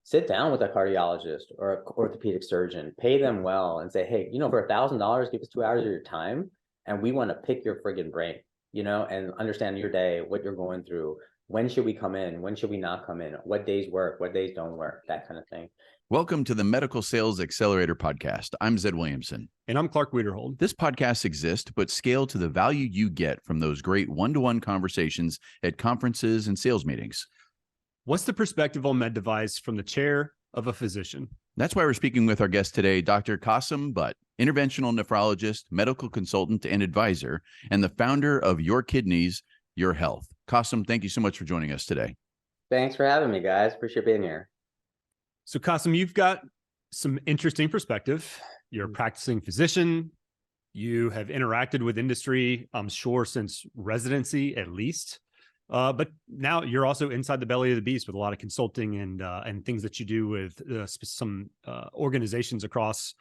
sit down with a cardiologist or an orthopedic surgeon, pay them well and say, hey, for $1,000, give us 2 hours of your time. And we want to pick your friggin' brain, and understand your day, what you're going through. When should we come in? When should we not come in? What days work? What days don't work? That kind of thing. Welcome to the Medical Sales Accelerator podcast. I'm Zed Williamson. And I'm Clark Wiederhold. This podcast exists, but scale to the value you get from those great one-to-one conversations at conferences and sales meetings. What's the perspective on med device from the chair of a physician? That's why we're speaking with our guest today, Dr. Qasim, interventional nephrologist, medical consultant, and advisor, and the founder of Your Kidneys, Your Health. Qasim, thank you so much for joining us today. Thanks for having me, guys. Appreciate being here. So Qasim, you've got some interesting perspective. You're a practicing physician. You have interacted with industry, I'm sure, since residency at least. But now you're also inside the belly of the beast with a lot of consulting and things that you do with some organizations across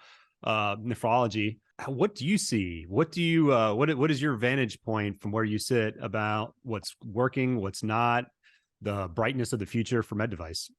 nephrology. What do you see? What is your vantage point from where you sit about what's working, what's not, the brightness of the future for med device?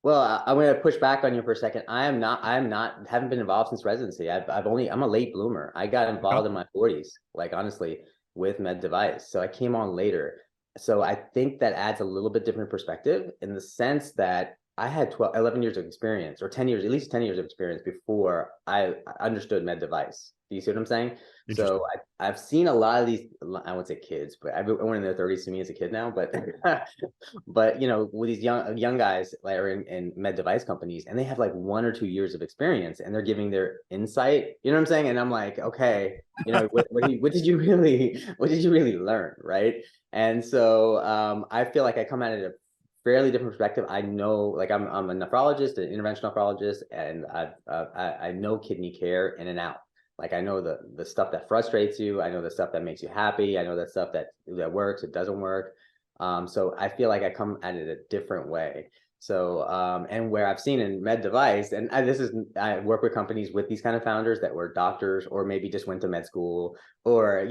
Well, I'm going to push back on you for a second. Haven't been involved since residency. I'm a late bloomer. I got involved in my 40s, honestly, with med device. So I came on later. So I think that adds a little bit different perspective in the sense that I had 11 years of experience, or 10 years, at least 10 years of experience before I understood med device. Do you see what I'm saying? So I've seen a lot of these, I wouldn't say kids, but everyone in their 30s to me as a kid now, but with these young guys that are in med device companies, and they have 1 or 2 years of experience, and they're giving their insight, you know what I'm saying? And I'm like, okay, what did you really learn, right? And so I feel like I come at it a fairly different perspective. I know, I'm a nephrologist, an interventional nephrologist, and I know kidney care in and out. I know the stuff that frustrates you. I know the stuff that makes you happy. I know the stuff that works, it doesn't work. So I feel like I come at it a different way. So, and where I've seen in med device, and I work with companies with these kind of founders that were doctors, or maybe just went to med school, or,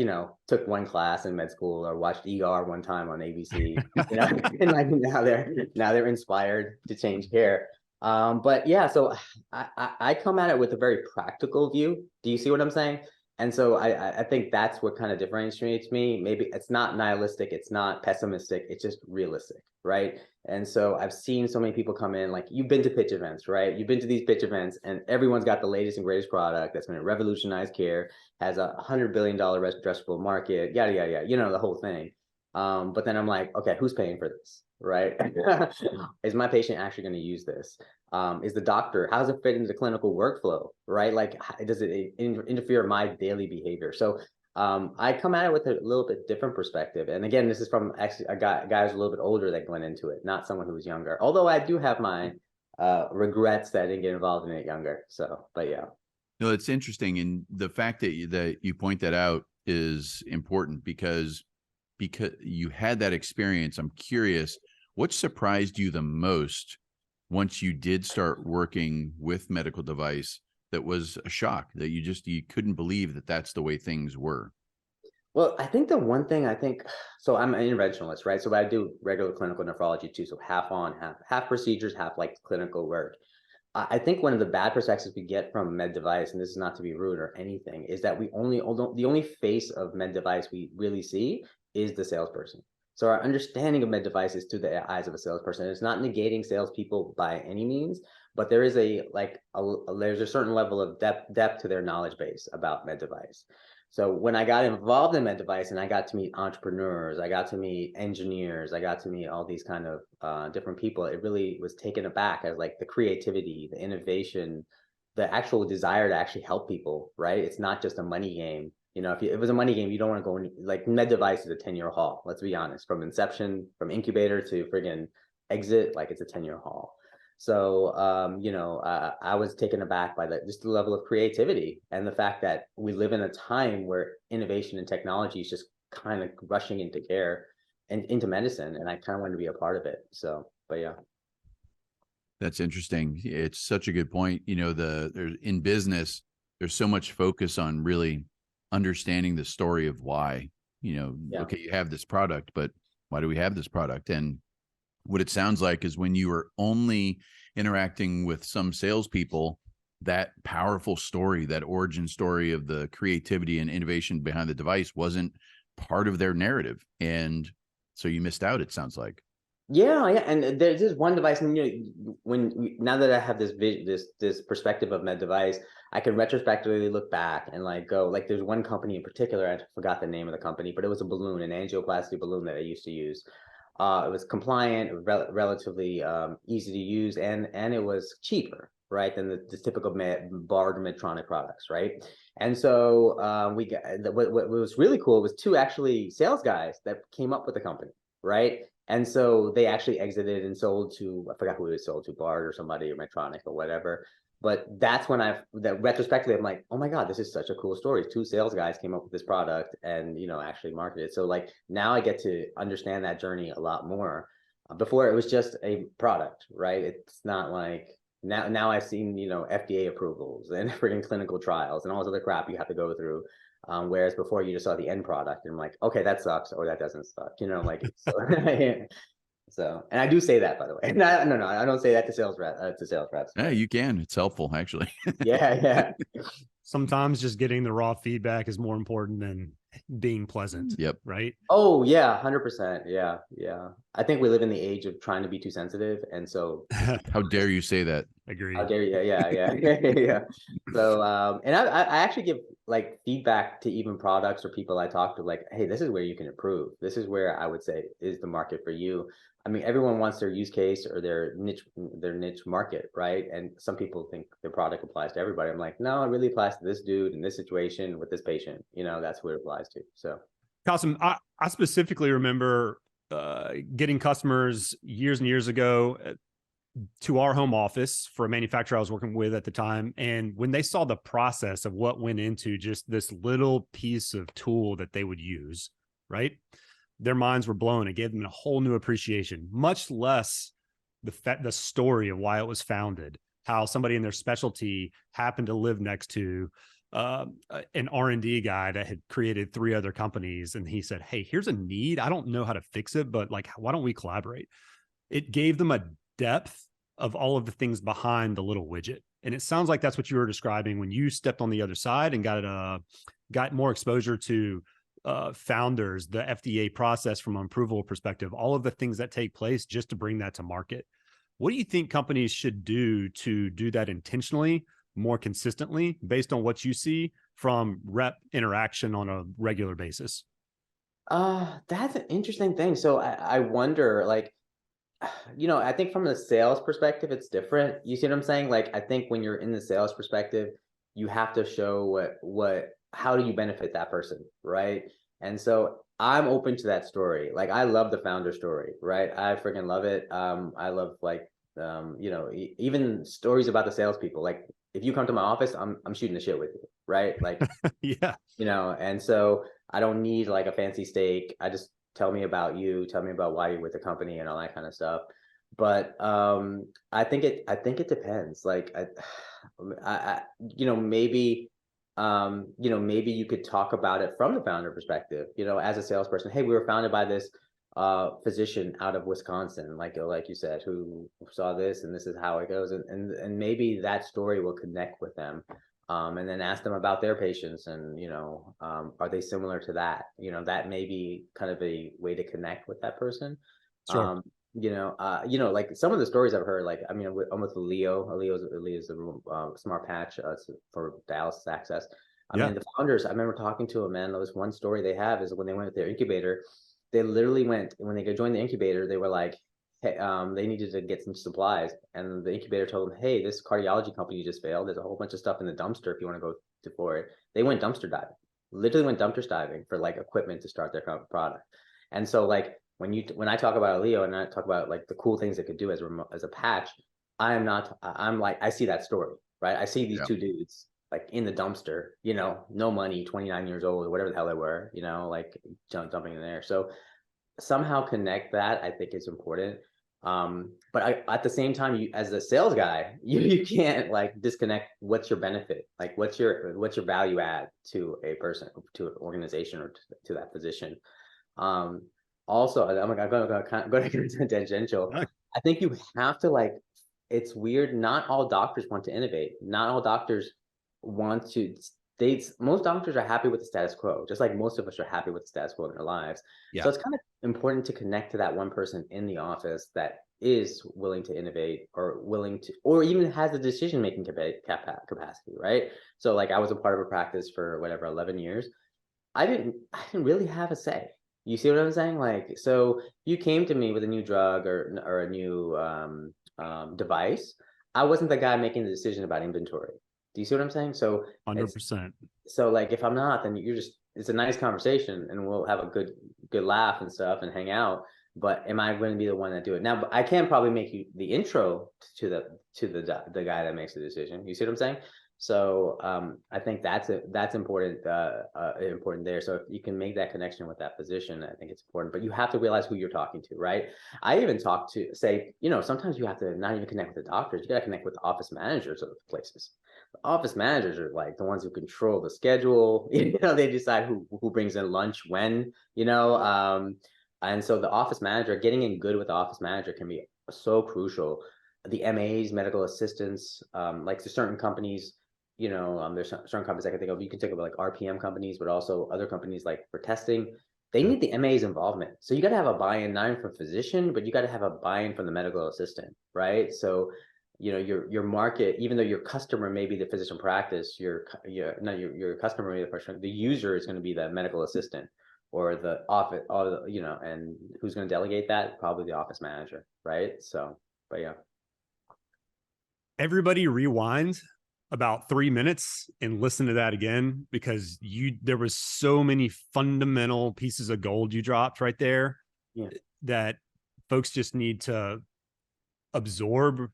took one class in med school, or watched ER one time on ABC, and now they're inspired to change care. But yeah, so I come at it with a very practical view. Do you see what I'm saying? And so I think that's what kind of differentiates me. Maybe it's not nihilistic, it's not pessimistic, it's just realistic, right? And so I've seen so many people come in, you've been to pitch events, right? You've been to these pitch events, and everyone's got the latest and greatest product that's going to revolutionize care, has a $100 billion addressable market, yada, yada, yada, the whole thing. But then I'm like, okay, who's paying for this, right? Is my patient actually going to use this? Is the doctor, how does it fit into the clinical workflow, right? Does it interfere with my daily behavior? So I come at it with a little bit different perspective. And again, this is from actually a guy who's a little bit older that went into it, not someone who was younger. Although I do have my regrets that I didn't get involved in it younger. So, but yeah. No, it's interesting. And the fact that you point that out is important because you had that experience. I'm curious, what surprised you the most once you did start working with medical device that was a shock, that you couldn't believe that that's the way things were? Well, I think the one thing so I'm an interventionalist, right? So I do regular clinical nephrology too. So half procedures, half clinical work. I think one of the bad perspectives we get from med device, and this is not to be rude or anything, is that the only face of med device we really see is the salesperson. So our understanding of med device is through the eyes of a salesperson. It's not negating salespeople by any means, but there is there's a certain level of depth to their knowledge base about med device. So when I got involved in med device and I got to meet entrepreneurs, I got to meet engineers, I got to meet all these kind of different people, it really was taken aback as the creativity, the innovation, the actual desire to actually help people, right? It's not just a money game. If it was a money game, you don't want to go in, med device is a 10-year haul. Let's be honest, from inception, from incubator to friggin' exit, it's a 10-year haul. So, I was taken aback by just the level of creativity and the fact that we live in a time where innovation and technology is just kind of rushing into care and into medicine. And I kind of wanted to be a part of it. So, but yeah. That's interesting. It's such a good point. There's in business, there's so much focus on really understanding the story of why, okay, you have this product, but why do we have this product? And what it sounds like is when you are only interacting with some salespeople, that powerful story, that origin story of the creativity and innovation behind the device wasn't part of their narrative. And so you missed out, it sounds like. Yeah, yeah, and there's just one device, and now that I have this this perspective of med device, I can retrospectively look back and like go like there's one company in particular, I forgot the name of the company, but it was a balloon, an angioplasty balloon that I used to use. It was compliant, relatively easy to use, and it was cheaper, right, than the typical barred Medtronic products, right? And so we got what was really cool was two actually sales guys that came up with the company, right? And so they actually exited and sold to, I forgot who it was sold to, Bard or somebody, or Medtronic or whatever. But that's when that retrospectively, I'm like, oh my God, this is such a cool story. Two sales guys came up with this product and, actually marketed it. So like now I get to understand that journey a lot more. Before it was just a product, right? It's not like now I've seen, FDA approvals and freaking clinical trials and all this other crap you have to go through. Whereas before you just saw the end product and I'm like, okay, that sucks, or that doesn't suck, like so. So, and I do say that, by the way. No, I don't say that to sales reps. Yeah, you can. It's helpful, actually. Yeah. Sometimes just getting the raw feedback is more important than being pleasant. Yep. Right. Oh yeah, 100%. Yeah. I think we live in the age of trying to be too sensitive, and so How dare you say that? Agreed. how dare you? Yeah. So, and I actually give like feedback to even products or people I talk to, like, hey, this is where you can improve. This is where I would say is the market for you. I mean, everyone wants their use case or their niche market, right? And some people think their product applies to everybody. I'm like, no, it really applies to this dude in this situation with this patient. That's who it applies to. So, Qasim, I specifically remember getting customers years and years ago to our home office for a manufacturer I was working with at the time. And when they saw the process of what went into just this little piece of tool that they would use, right? Their minds were blown. It gave them a whole new appreciation, much less the story of why it was founded, how somebody in their specialty happened to live next to an R&D guy that had created 3 other companies. And he said, hey, here's a need. I don't know how to fix it, but like, why don't we collaborate? It gave them a depth of all of the things behind the little widget. And it sounds like that's what you were describing when you stepped on the other side and got more exposure to founders, the FDA process from an approval perspective, all of the things that take place just to bring that to market. What do you think companies should do to do that intentionally, more consistently, based on what you see from rep interaction on a regular basis? That's an interesting thing. So I wonder, like, I think from the sales perspective, it's different. You see what I'm saying? Like, I think when you're in the sales perspective, you have to show how do you benefit that person, right? And so I'm open to that story. Like, I love the founder story, right? I freaking love it. I love like, even stories about the salespeople. Like, if you come to my office, I'm shooting the shit with you, right? Like, Yeah. And so I don't need like a fancy steak. I just tell me about you, tell me about why you're with the company and all that kind of stuff. But I think it depends. Like maybe maybe you could talk about it from the founder perspective, as a salesperson. Hey, we were founded by this physician out of Wisconsin, like you said, who saw this and this is how it goes. And maybe that story will connect with them. And then ask them about their patients and, are they similar to that? That may be kind of a way to connect with that person. Sure. Like some of the stories I've heard, like, I mean, almost Leo's the smart patch for dialysis access. I mean, the founders, I remember talking to them, man, there was one story they have is when they went with their incubator, they literally went, when they joined the incubator, they were like, hey, they needed to get some supplies, and the incubator told them, hey, this cardiology company just failed. There's a whole bunch of stuff in the dumpster if you want to go for it. They went dumpster diving, literally went dumpster diving for like equipment to start their product. And so like when I talk about Leo and I talk about like the cool things it could do as a patch, I'm like, I see that story, right? I see these two dudes like in the dumpster, no money, 29 years old or whatever the hell they were, like dumping in there. So somehow connect that, I think, is important. But at the same time, you as a sales guy, you can't like disconnect what's your benefit, like what's your value add to a person, to an organization, or to that physician. Also, I'm going to go tangential. I think you have to like it's weird. Not all doctors want to innovate. Not all doctors want to. Most doctors are happy with the status quo, just like most of us are happy with the status quo in their lives. Yeah. So it's kind of important to connect to that one person in the office that is willing to innovate, or willing to, or even has the decision-making capacity, right? So like I was a part of a practice for whatever, 11 years. I didn't really have a say. You see what I'm saying? Like, so you came to me with a new drug or a new device. I wasn't the guy making the decision about inventory. Do you see what I'm saying? So 100%. so like if I'm not, then you're just, it's a nice conversation and we'll have a good laugh and stuff and hang out. But am I going to be the one that do it? Now, I can probably make you the intro to the guy that makes the decision. You see what I'm saying? So I think that's important important there. So if you can make that connection with that physician, I think it's important. But you have to realize who you're talking to, right? I even talk to, say, sometimes you have to not even connect with the doctors. You got to connect with the office managers of the places. The office managers are like the ones who control the schedule. They decide who brings in lunch when. And so the office manager, getting in good with the office manager can be so crucial. The MAs, medical assistants, like there's certain companies, there's certain companies I can think of. You can think of like RPM companies, but also other companies like for testing. They need the MA's involvement. So you got to have a buy-in, not only from physician, but you got to have a buy-in from the medical assistant, right? So, your market, even though your customer may be the physician practice, your customer may be the person, the user is going to be the medical assistant or the office, and who's going to delegate that? Probably the office manager, right? So, but yeah. Everybody rewind about 3 minutes and listen to that again, because there was so many fundamental pieces of gold you dropped right there. Yeah. That folks just need to absorb,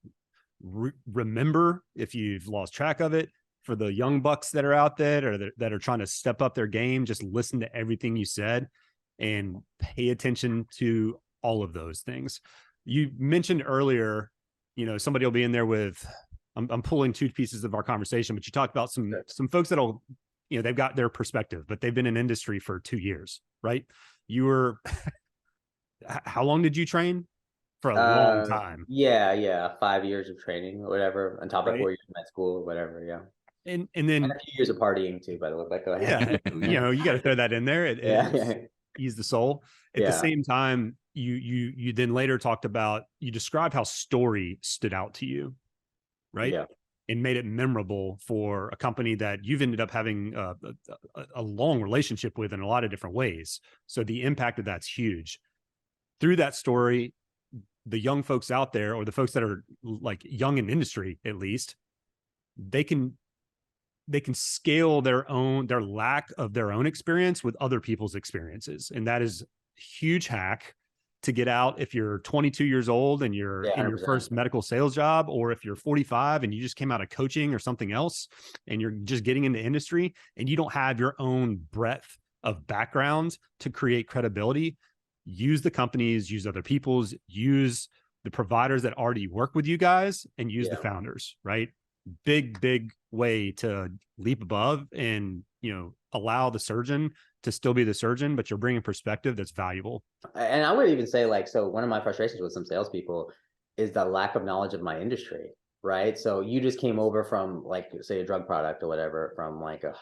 remember if you've lost track of it. For the young bucks that are out there or that are trying to step up their game, just listen to everything you said and pay attention to all of those things. You mentioned earlier, somebody will be in there with, I'm pulling two pieces of our conversation, but you talked about some folks that'll, they've got their perspective, but they've been in industry for 2 years, right? You were, how long did you train? For a long time. Yeah. 5 years of training or whatever, on top of 4 years of med school or whatever. Yeah. And then a few years of partying too, by the way. But go ahead. Yeah, you got to throw that in there. It ease the soul. At the same time, you then later talked about, you described how story stood out to you, right? Yeah. And made it memorable for a company that you've ended up having a long relationship with in a lot of different ways. So the impact of that's huge. Through that story, the young folks out there, or the folks that are like young in industry, at least, they can scale their lack of their own experience with other people's experiences. And that is a huge hack to get out if you're 22 years old and you're in your first medical sales job, or if you're 45 and you just came out of coaching or something else and you're just getting into industry and you don't have your own breadth of background to create credibility. Use the companies, use other people's, use the providers that already work with you guys, and use the founders, right? Big way to leap above and, allow the surgeon to still be the surgeon, but you're bringing perspective that's valuable. And I would even say, like, so one of my frustrations with some salespeople is the lack of knowledge of my industry, right? So you just came over from, like, say a drug product or whatever, from like a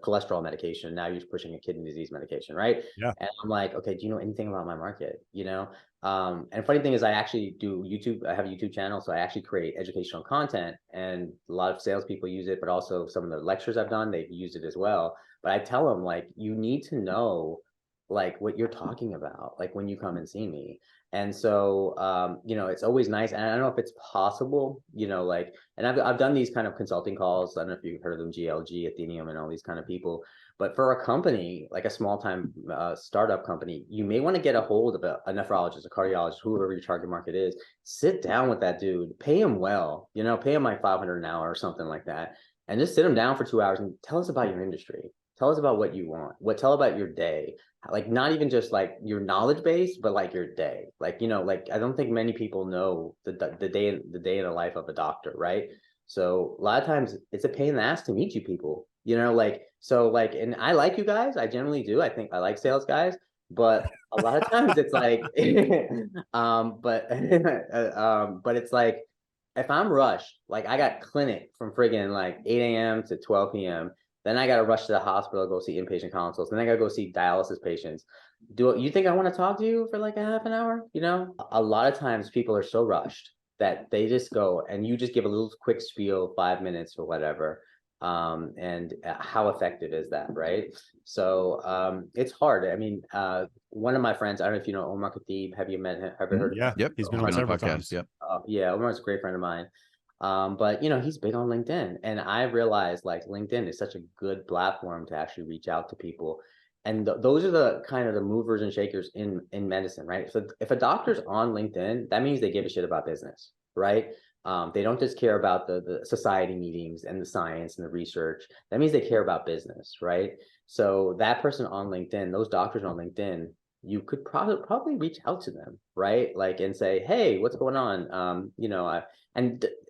cholesterol medication. Now you're pushing a kidney disease medication, right? Yeah. And I'm like, okay, do you know anything about my market? And funny thing is, I actually do YouTube. I have a YouTube channel, so I actually create educational content, and a lot of salespeople use it, but also some of the lectures I've done, they've used it as well. But I tell them, like, you need to know, like, what you're talking about, like, when you come and see me. And so, it's always nice. And I don't know if it's possible, like, and I've done these kind of consulting calls. I don't know if you've heard of them, GLG, Athenium, and all these kind of people. But for a company, like a small time startup company, you may want to get a hold of a nephrologist, a cardiologist, whoever your target market is. Sit down with that dude, pay him well, pay him like $500 an hour or something like that. And just sit him down for 2 hours and tell us about your industry. Tell us about what you want. Tell about your day. Like, not even just like your knowledge base, but like your day. Like, like, I don't think many people know the day in the life of a doctor, right? So a lot of times it's a pain in the ass to meet you people, and I like you guys. I generally do. I think I like sales guys, but a lot of times it's like, but it's like, if I'm rushed, like I got clinic from friggin' like 8 a.m. to 12 p.m., then I got to rush to the hospital, go see inpatient consults. Then I got to go see dialysis patients. Do you think I want to talk to you for like a half an hour? You know, a lot of times people are so rushed that they just go and you just give a little quick spiel, 5 minutes or whatever. And how effective is that, right? So it's hard. I mean, one of my friends, I don't know if you know Omar Khatib. Have you met him? Have you heard? Yeah. Yep. He's been Been on several podcasts. times. Yep. Yeah, Omar's a great friend of mine. But he's big on LinkedIn, and I realized like LinkedIn is such a good platform to actually reach out to people. And those are the kind of the movers and shakers in medicine, right? So if a doctor's on LinkedIn, that means they give a shit about business, right? They don't just care about the society meetings and the science and the research. That means they care about business, right? So that person on LinkedIn, those doctors on LinkedIn, you could probably reach out to them, right? Like and say, hey, what's going on?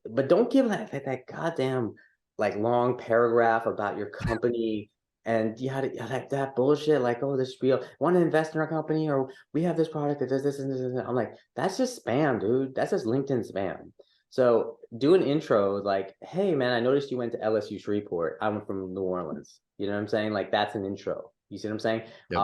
But don't give that goddamn like long paragraph about your company and like that bullshit, like, oh, this spiel, want to invest in our company, or we have this product that does this and this and that. I'm like, that's just spam, dude. That's just LinkedIn spam. So do an intro like, hey man, I noticed you went to LSU Shreveport. I'm from New Orleans. You know what I'm saying? Like that's an intro. You see what I'm saying? Yep.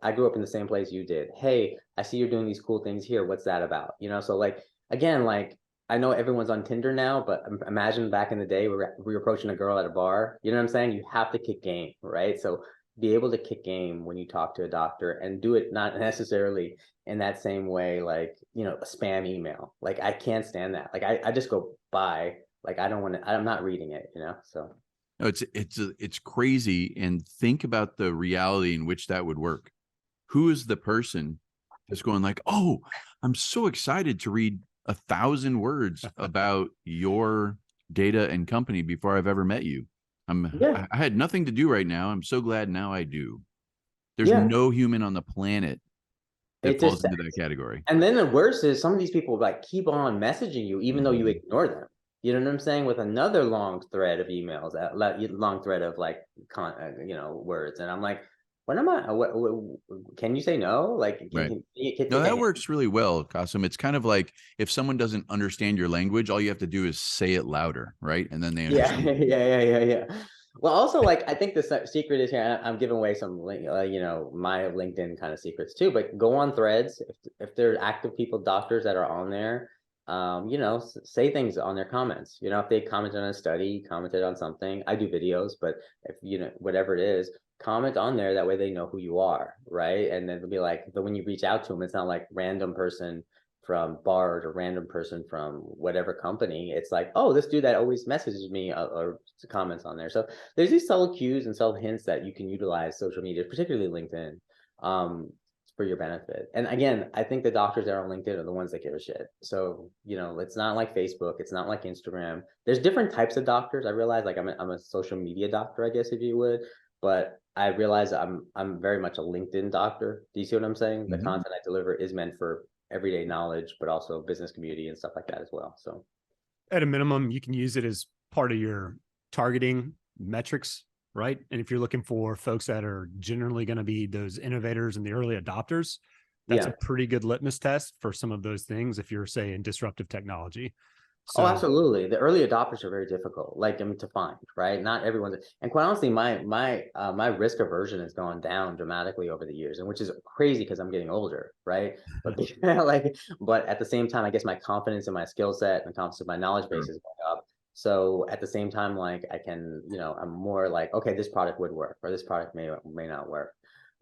I grew up in the same place you did. Hey, I see you're doing these cool things here. What's that about? So like again, like I know everyone's on Tinder now, but imagine back in the day we were approaching a girl at a bar. You know what I'm saying? You have to kick game, right? So be able to kick game when you talk to a doctor and do it not necessarily in that same way, like, a spam email. Like I can't stand that. Like I just go bye. Like I don't want to, I'm not reading it, so. No, it's crazy. And think about the reality in which that would work. Who is the person that's going like, oh, I'm so excited to read 1,000 words about your data and company before I've ever met you. I had nothing to do right now. I'm so glad now I do. There's no human on the planet that falls into that category. And then the worst is some of these people like keep on messaging you, even though you ignore them. You know what I'm saying? With another long thread of emails, long thread of like, words. And I'm like, what am I? Can you say no? Like, right. No, that works really well, Qasim. It's kind of like if someone doesn't understand your language, all you have to do is say it louder, right? And then they understand. Yeah. Well, also, like, I think the secret is here. I'm giving away some, my LinkedIn kind of secrets too. But go on Threads if there are active people, doctors that are on there. Say things on their comments. If they commented on a study, commented on something. I do videos, but if whatever it is, comment on there. That way they know who you are, right? And then it'll be like, but when you reach out to them, it's not like random person from Bard or random person from whatever company. It's like, oh, this dude that always messages me or comments on there. So there's these subtle cues and subtle hints that you can utilize social media, particularly LinkedIn, for your benefit. And again, I think the doctors that are on LinkedIn are the ones that give a shit. So, it's not like Facebook. It's not like Instagram. There's different types of doctors. I realize like I'm a social media doctor, I guess, if you would, but I realize I'm very much a LinkedIn doctor. Do you see what I'm saying? The content I deliver is meant for everyday knowledge, but also business community and stuff like that as well. So at a minimum, you can use it as part of your targeting metrics, right? And if you're looking for folks that are generally going to be those innovators and the early adopters, that's a pretty good litmus test for some of those things. If you're, say, in disruptive technology. So, absolutely. The early adopters are very difficult, like to find, right? Not everyone's, and quite honestly, my risk aversion has gone down dramatically over the years, and which is crazy because I'm getting older, right? But but at the same time, I guess my confidence in my skill set and confidence in my knowledge base is going up. So at the same time, like I can, I'm more like, okay, this product would work, or this product may not work.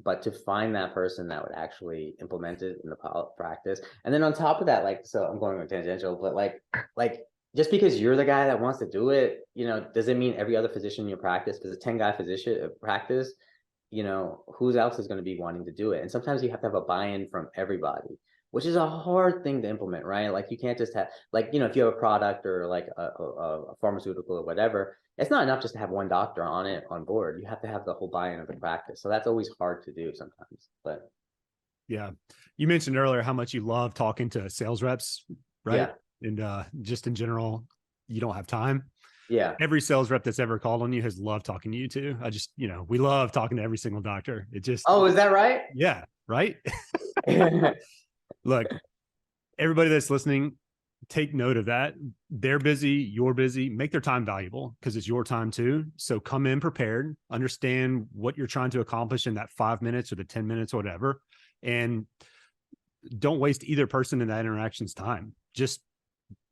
But to find that person that would actually implement it in the practice. And then on top of that, like, so I'm going with tangential, but like just because you're the guy that wants to do it, doesn't mean every other physician in your practice, because a 10-guy physician practice, who else is going to be wanting to do it? And sometimes you have to have a buy-in from everybody, which is a hard thing to implement, right? Like you can't just have, like, if you have a product or like a pharmaceutical or whatever, it's not enough just to have one doctor on board. You have to have the whole buy-in of the practice. So that's always hard to do sometimes, but. Yeah. You mentioned earlier how much you love talking to sales reps, right? Yeah. And just in general, you don't have time. Yeah. Every sales rep that's ever called on you has loved talking to you too. We love talking to every single doctor. It just. Oh, is that right? Yeah. Right. Look, everybody that's listening, take note of that. They're busy, you're busy, make their time valuable because it's your time too. So come in prepared, understand what you're trying to accomplish in that 5 minutes or the 10 minutes or whatever. And don't waste either person in that interaction's time. Just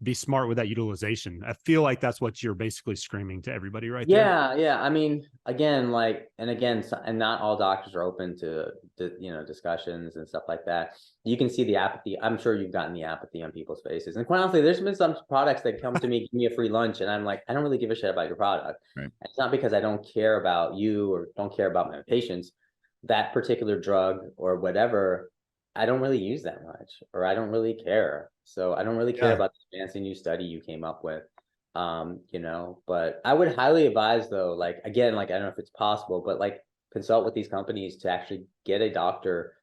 be smart with that utilization. I feel like that's what you're basically screaming to everybody right there. Yeah. I mean, again, and not all doctors are open to discussions and stuff like that. You can see the apathy. I'm sure you've gotten the apathy on people's faces. And quite honestly, there's been some products that come to me, give me a free lunch, and I'm like, I don't really give a shit about your product. Right. It's not because I don't care about you or don't care about my patients. That particular drug or whatever, I don't really use that much, or I don't really care. So I don't really care about the fancy new study you came up with. But I would highly advise though, like, again, like, I don't know if it's possible, but like consult with these companies to actually get a doctor.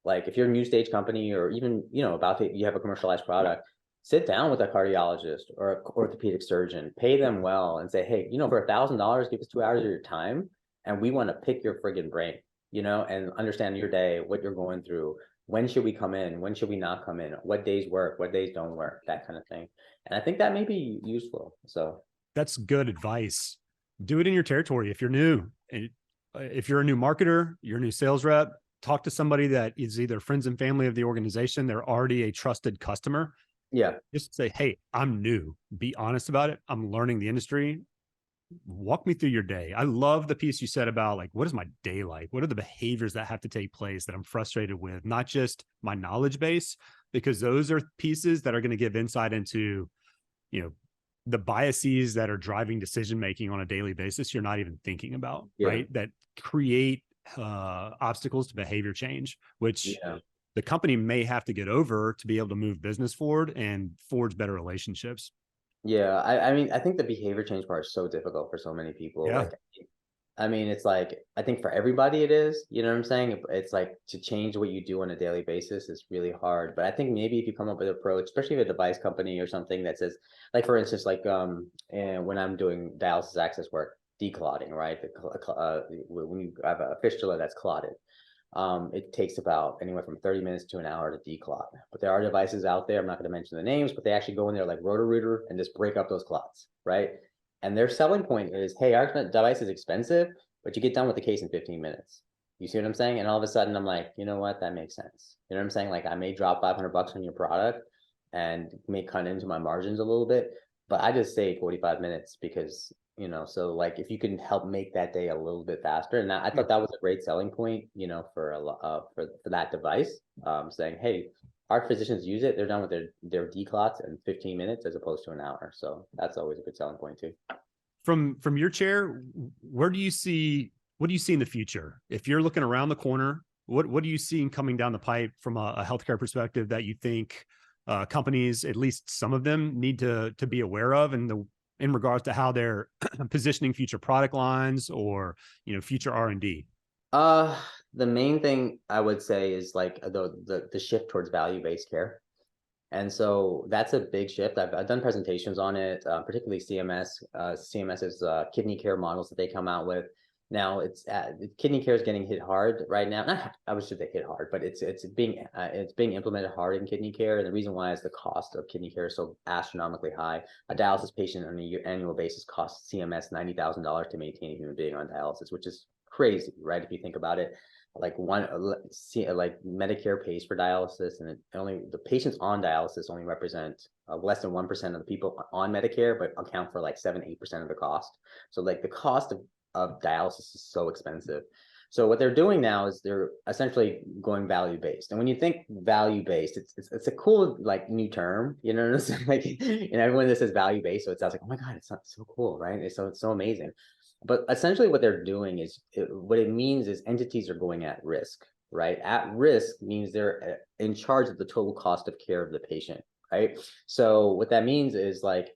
Like if you're a new stage company or even, you have a commercialized product, sit down with a cardiologist or an orthopedic surgeon, pay them well and say, hey, for $1,000, give us 2 hours of your time. And we want to pick your friggin' brain, and understand your day, what you're going through. When should we come in? When should we not come in? What days work? What days don't work? That kind of thing. And I think that may be useful. So that's good advice. Do it in your territory. If you're new, and if you're a new marketer, you're a new sales rep, talk to somebody that is either friends and family of the organization. They're already a trusted customer. Yeah. Just say, hey, I'm new. Be honest about it. I'm learning the industry. Walk me through your day. I love the piece you said about like, what is my day like? What are the behaviors that have to take place that I'm frustrated with? Not just my knowledge base, because those are pieces that are going to give insight into, the biases that are driving decision-making on a daily basis you're not even thinking about, right? That create obstacles to behavior change, which the company may have to get over to be able to move business forward and forge better relationships. Yeah, I mean, I think the behavior change part is so difficult for so many people. Yeah. Like, I mean, it's like, I think for everybody it is, you know what I'm saying? It's like to change what you do on a daily basis is really hard. But I think maybe if you come up with an approach, especially with a device company or something that says, like, for instance, like, and when I'm doing dialysis access work, declotting, right? When you have a fistula that's clotted, it takes about anywhere from 30 minutes to an hour to declot. But there are devices out there, I'm not going to mention the names, but they actually go in there like Roto-Rooter and just break up those clots, right? And their selling point is, hey, our device is expensive, but you get done with the case in 15 minutes. You see what I'm saying? And all of a sudden I'm like, you know what? That makes sense. You know what I'm saying? Like I may drop $500 on your product and may cut into my margins a little bit, but I just say 45 minutes because, so like if you can help make that day a little bit faster. And I thought that was a great selling point, for that device, saying, hey, our physicians use it. They're done with their declots in 15 minutes as opposed to an hour. So that's always a good selling point too. From your chair, what do you see in the future? If you're looking around the corner, what are you seeing coming down the pipe from a healthcare perspective that you think companies, at least some of them, need to be aware of in regards to how they're positioning future product lines or future R&D? The main thing I would say is like the shift towards value-based care. And so that's a big shift. I've done presentations on it, particularly CMS's kidney care models that they come out with. Now kidney care is getting hit hard right now. Not, I would say they hit hard, but it's being implemented hard in kidney care. And the reason why is the cost of kidney care is so astronomically high. A dialysis patient on an annual basis costs CMS $90,000 to maintain a human being on dialysis, which is crazy, right? If you think about it. Like Medicare pays for dialysis, and the patients on dialysis only represent less than 1% of the people on Medicare, but account for like 7-8% of the cost. So like the cost of dialysis is so expensive. So what they're doing now is they're essentially going value based. And when you think value based, it's a cool like new term, like everyone that says value based, so it sounds like, oh my god, it's not so cool, right? It's so amazing. But essentially what they're doing is, what it means is entities are going at risk, right? At risk means they're in charge of the total cost of care of the patient, right? So what that means is like,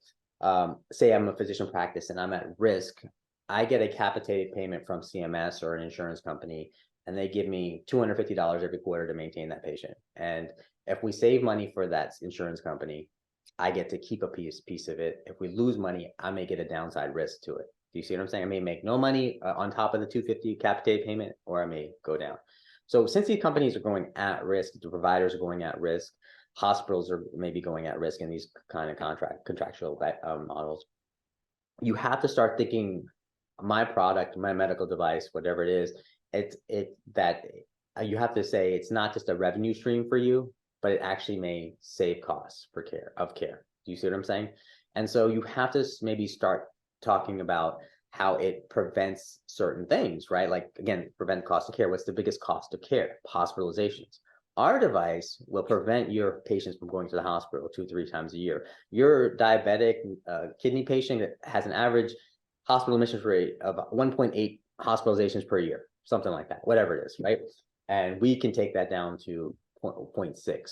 say I'm a physician practice and I'm at risk, I get a capitated payment from CMS or an insurance company, and they give me $250 every quarter to maintain that patient. And if we save money for that insurance company, I get to keep a piece of it. If we lose money, I may get a downside risk to it. Do you see what I'm saying? I may make no money on top of the $250 capitated payment, or I may go down. So since these companies are going at risk, the providers are going at risk, hospitals are maybe going at risk in these kind of contractual models. You have to start thinking, my product, my medical device, whatever it is, you have to say it's not just a revenue stream for you, but it actually may save costs for care. Do you see what I'm saying? And so you have to maybe start talking about how it prevents certain things, right? Like, again, prevent cost of care. What's the biggest cost of care? Hospitalizations. Our device will prevent your patients from going to the hospital 2-3 times a year. Your diabetic kidney patient that has an average hospital admissions rate of 1.8 hospitalizations per year, something like that, whatever it is, right? And we can take that down to 0.6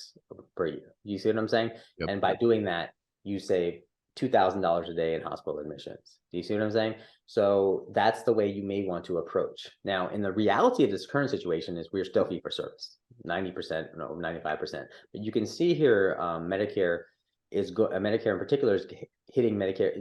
per year. You see what I'm saying? Yep. And by doing that, you save $2,000 a day in hospital admissions. Do you see what I'm saying? So that's the way you may want to approach. Now, in the reality of this current situation is we're still fee for service, 90%, no, 95%. But you can see here, Medicare Medicare in particular is hitting Medicare,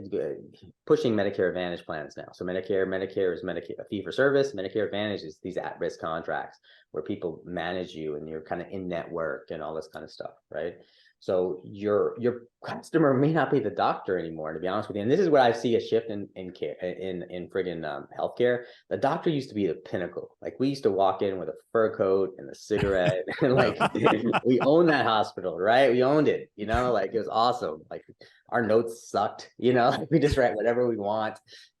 pushing Medicare Advantage plans now. So Medicare is Medicare fee for service. Medicare Advantage is these at-risk contracts where people manage you and you're kind of in network and all this kind of stuff, right? So your customer may not be the doctor anymore, to be honest with you. And this is what I see a shift in care, in friggin' healthcare. The doctor used to be the pinnacle. Like, we used to walk in with a fur coat and a cigarette, and like we owned that hospital, right? We owned it, you know, like it was awesome. Like, our notes sucked, you know, like we just write whatever we want.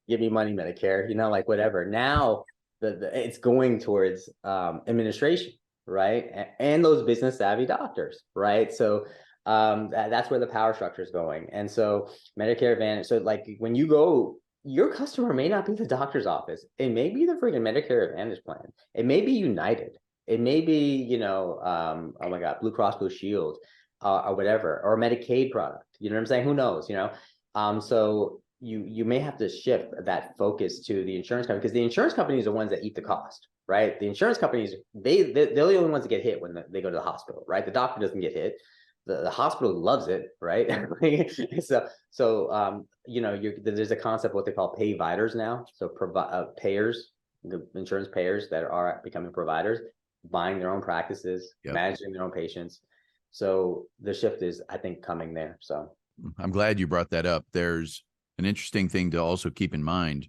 Give me money, Medicare, you know, like whatever. Now it's going towards administration, right? And those business savvy doctors, right? So that's where the power structure is going. And so Medicare Advantage, so like when you go, your customer may not be the doctor's office. It may be the freaking Medicare Advantage plan. It may be United. It may be, you know, oh my God, Blue Cross Blue Shield, or whatever, or a Medicaid product. You know what I'm saying? Who knows, you know? So you may have to shift that focus to the insurance company, because the insurance companies are the ones that eat the cost, right? The insurance companies, they're the only ones that get hit when they go to the hospital, right? The doctor doesn't get hit. The hospital loves it, right? So you know, there's a concept what they call payviders now. So payers, the insurance payers that are becoming providers, buying their own practices, Yep. managing their own patients. So the shift is, I think, coming there. So I'm glad you brought that up. There's an interesting thing to also keep in mind.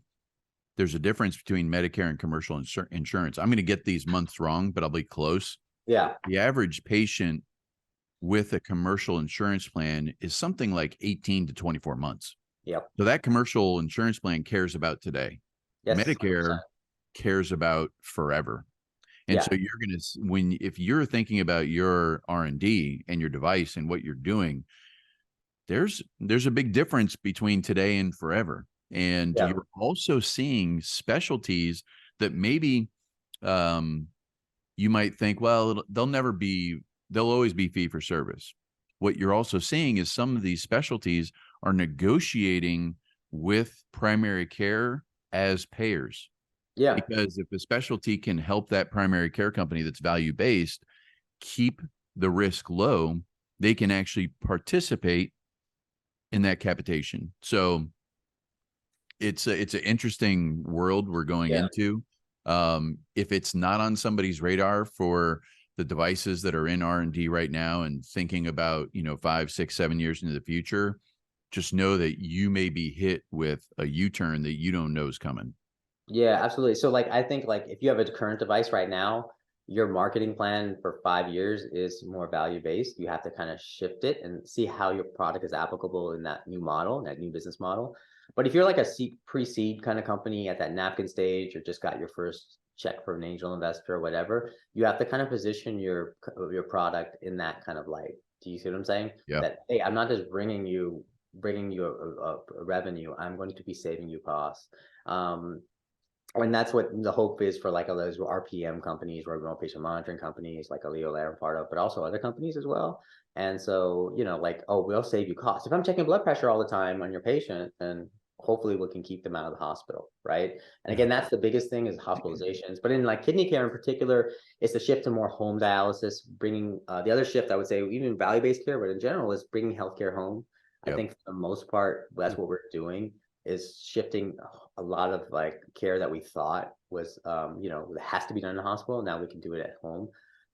There's a difference between Medicare and commercial insurance. I'm going to get these months wrong, but I'll be close. yeah, The average patient with a commercial insurance plan is something like 18 to 24 months. yep. So that commercial insurance plan cares about today. Yes, Medicare 100%. cares about forever. And Yeah. so you're going to, if you're thinking about your R&D and your device and what you're doing, there's a big difference between today and forever. And Yeah. you're also seeing specialties that maybe you might think, well, they'll always be fee for service. What you're also seeing is some of these specialties are negotiating with primary care as payers. Yeah. Because if a specialty can help that primary care company that's value-based keep the risk low, they can actually participate in that capitation. So it's an interesting world we're going into. If it's not on somebody's radar for the devices that are in R&D right now and thinking about, 5, 6, 7 years into the future, just know that you may be hit with a U-turn that you don't know is coming. Yeah, absolutely. So like, I think like if you have a current device right now, your marketing plan for 5 years is more value-based. You have to kind of shift it and see how your product is applicable in that new model, that new business model. But if you're like a pre-seed kind of company at that napkin stage, or just got your first check from an angel investor or whatever, you have to kind of position your product in that kind of light. Do you see what I'm saying? Yeah. That, hey, I'm not just bringing you a revenue. I'm going to be saving you costs. And that's what the hope is for like those RPM companies, remote patient monitoring companies, like Aleo I'm part of, but also other companies as well. And so, like, oh, we'll save you costs. If I'm checking blood pressure all the time on your patient, then hopefully we can keep them out of the hospital, right? And again, that's the biggest thing is hospitalizations. But in like kidney care in particular, it's the shift to more home dialysis, bringing the other shift, I would say, even value-based care, but in general, is bringing healthcare home. I think for the most part, that's what we're doing, is shifting a lot of like care that we thought was, has to be done in the hospital. Now we can do it at home.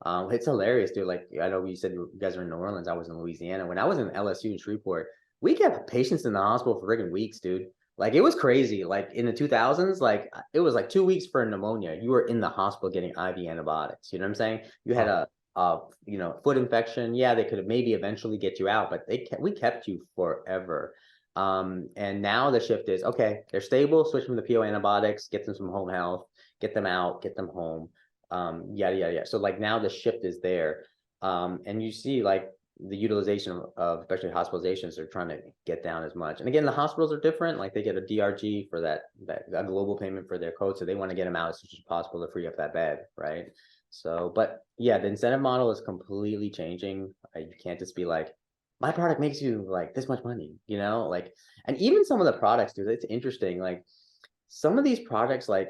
It's hilarious, dude. Like, I know you said you guys are in New Orleans. I was in Louisiana. When I was in LSU in Shreveport, we kept patients in the hospital for freaking weeks, dude. Like, it was crazy. Like in the 2000s, like it was like 2 weeks for pneumonia. You were in the hospital getting IV antibiotics. You know what I'm saying? You had foot infection. Yeah, they could have maybe eventually get you out, but we kept you forever. And now the shift is, okay, they're stable, switch from the PO antibiotics, get them some home health, get them out, get them home. Yada, yada, yada. So like now the shift is there. And you see like the utilization of especially hospitalizations are trying to get down as much. And again, the hospitals are different. Like they get a DRG for that global payment for their code. So they want to get them out as soon as possible to free up that bed, right? So, but yeah, the incentive model is completely changing. You can't just be like, my product makes you like this much money, you know, like, and even some of the products, dude, it's interesting. Like some of these products, like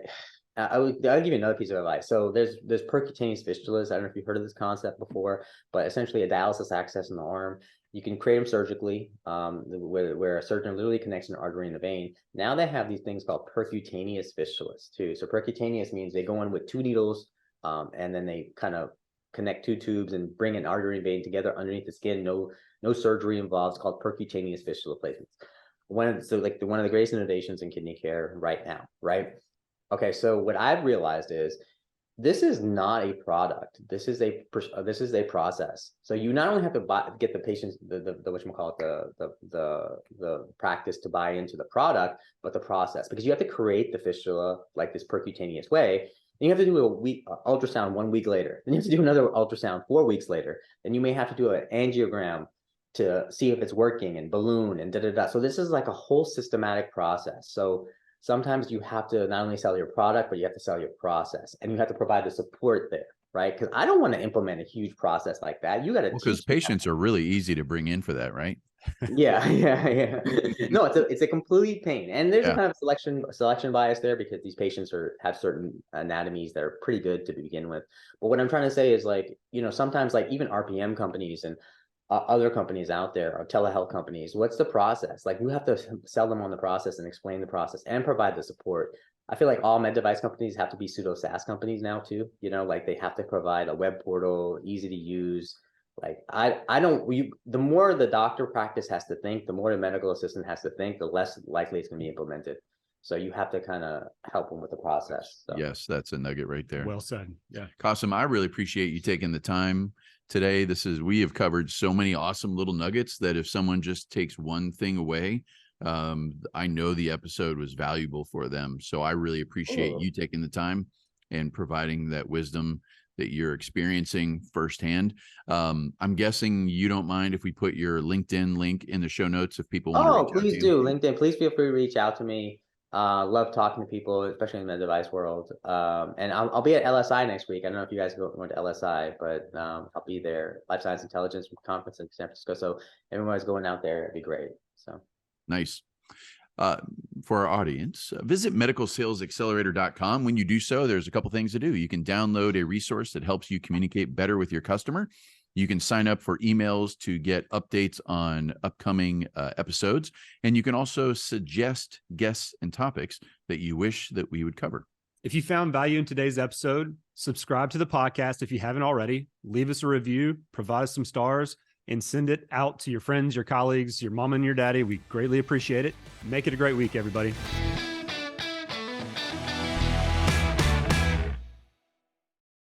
I'll give you another piece of advice. So there's percutaneous fistulas. I don't know if you've heard of this concept before, but essentially a dialysis access in the arm. You can create them surgically, where a surgeon literally connects an artery in the vein. Now they have these things called percutaneous fistulas too. So percutaneous means they go in with 2 needles, and then they kind of connect 2 tubes and bring an artery and vein together underneath the skin. No surgery involved. It's called percutaneous fistula placements. One of the greatest innovations in kidney care right now, right? Okay, so what I've realized is this is not a product. This is a process. So you not only have to get the patients the whatchamacallit, the practice to buy into the product, but the process, because you have to create the fistula like this percutaneous way. And you have to do a ultrasound 1 week later. Then you have to do another ultrasound 4 weeks later. Then you may have to do an angiogram to see if it's working, and balloon and da. So this is like a whole systematic process. So sometimes you have to not only sell your product, but you have to sell your process, and you have to provide the support there, right? Because I don't want to implement a huge process like that. You got to because patients are really easy to bring in for that, right? Yeah. No, it's a complete pain, and there's a kind of selection bias there because these patients have certain anatomies that are pretty good to begin with. But what I'm trying to say is, like, you know, sometimes like even RPM companies and other companies out there, or telehealth companies, what's the process? Like, you have to sell them on the process and explain the process and provide the support. I feel like all med device companies have to be pseudo SaaS companies now too. You know, like they have to provide a web portal, easy to use. Like the more the doctor practice has to think, the more the medical assistant has to think, the less likely it's going to be implemented. So you have to kind of help them with the process. So. Yes, that's a nugget right there. Well said. Yeah. Qasim, I really appreciate you taking the time today. We have covered so many awesome little nuggets that if someone just takes one thing away, I know the episode was valuable for them. So I really appreciate you taking the time and providing that wisdom that you're experiencing firsthand. I'm guessing you don't mind if we put your LinkedIn link in the show notes if people want to reach out to you. Please do. LinkedIn, please feel free to reach out to me. Love talking to people, especially in the device world. And I'll be at LSI next week. I don't know if you guys are going to LSI, but I'll be there. Life Science Intelligence Conference in San Francisco. So everyone's going out there. It'd be great. So nice. For our audience, visit medicalsalesaccelerator.com. When you do so, there's a couple things to do. You can download a resource that helps you communicate better with your customer. You can sign up for emails to get updates on upcoming episodes. And you can also suggest guests and topics that you wish that we would cover. If you found value in today's episode, subscribe to the podcast if you haven't already. Leave us a review, provide us some stars, and send it out to your friends, your colleagues, your mom and your daddy. We greatly appreciate it. Make it a great week, everybody.